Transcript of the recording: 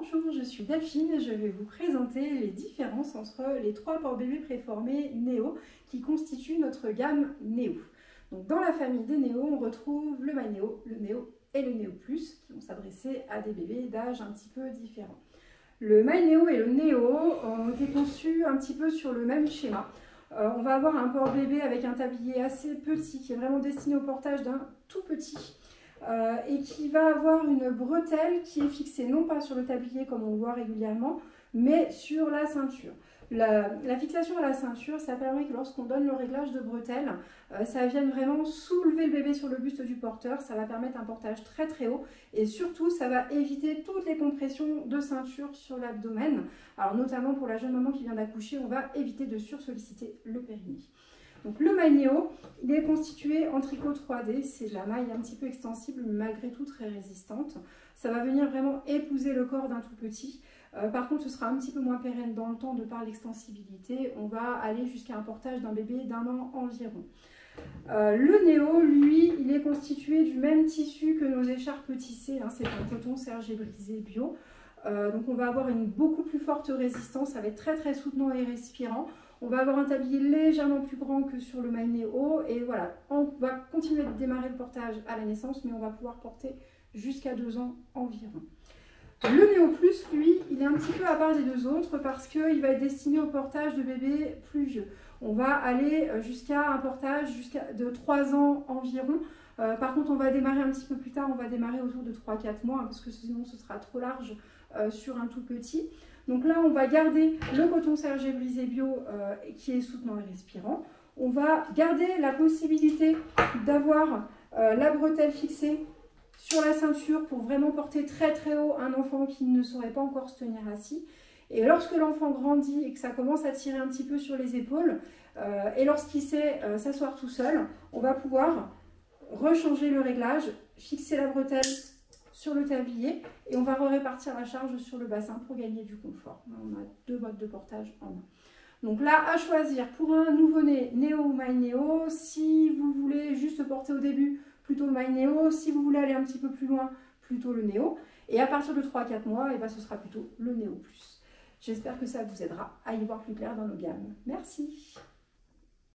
Bonjour, je suis Delphine et je vais vous présenter les différences entre les trois porte-bébés préformés Néo qui constituent notre gamme Néo. Donc, dans la famille des Néo, on retrouve le MyNéo, le Néo et le Néo Plus qui vont s'adresser à des bébés d'âge un petit peu différents. Le MyNéo et le Néo ont été conçus un petit peu sur le même schéma. On va avoir un porte-bébé avec un tablier assez petit qui est vraiment destiné au portage d'un tout petit. Et qui va avoir une bretelle qui est fixée non pas sur le tablier comme on le voit régulièrement, mais sur la ceinture. La fixation à la ceinture, ça permet que lorsqu'on donne le réglage de bretelle, ça vienne vraiment soulever le bébé sur le buste du porteur, ça va permettre un portage très très haut et surtout ça va éviter toutes les compressions de ceinture sur l'abdomen. Alors notamment pour la jeune maman qui vient d'accoucher, on va éviter de sursolliciter le périnée. Donc le MyNéo, il est constitué en tricot 3D, c'est de la maille un petit peu extensible mais malgré tout très résistante. Ça va venir vraiment épouser le corps d'un tout petit. Par contre, ce sera un petit peu moins pérenne dans le temps de par l'extensibilité. On va aller jusqu'à un portage d'un bébé d'1 an environ. Le Néo, lui, il est constitué du même tissu que nos écharpes tissées, hein, c'est un coton sergé brisé bio. Donc on va avoir une beaucoup plus forte résistance, ça va être très très soutenant et respirant. On va avoir un tablier légèrement plus grand que sur le MyNéo et voilà, on va continuer de démarrer le portage à la naissance, mais on va pouvoir porter jusqu'à 2 ans environ. Le Néo Plus, lui, il est un petit peu à part des deux autres parce qu'il va être destiné au portage de bébés plus vieux. On va aller jusqu'à un portage de 3 ans environ. Par contre, on va démarrer un petit peu plus tard, on va démarrer autour de 3-4 mois, hein, parce que sinon ce sera trop large sur un tout petit. Donc là, on va garder le coton sergé brisé bio qui est soutenant et respirant. On va garder la possibilité d'avoir la bretelle fixée sur la ceinture pour vraiment porter très très haut un enfant qui ne saurait pas encore se tenir assis. Et lorsque l'enfant grandit et que ça commence à tirer un petit peu sur les épaules, et lorsqu'il sait s'asseoir tout seul, on va pouvoir rechanger le réglage, fixer la bretelle sur le tablier et on va répartir la charge sur le bassin pour gagner du confort. On a 2 modes de portage en un. Donc là, à choisir pour un nouveau-né, Néo ou MyNéo. Si vous voulez juste porter au début, plutôt le MyNéo. Si vous voulez aller un petit peu plus loin, plutôt le Néo. Et à partir de 3-4 mois, ce sera plutôt le Néo Plus. J'espère que ça vous aidera à y voir plus clair dans nos gammes. Merci.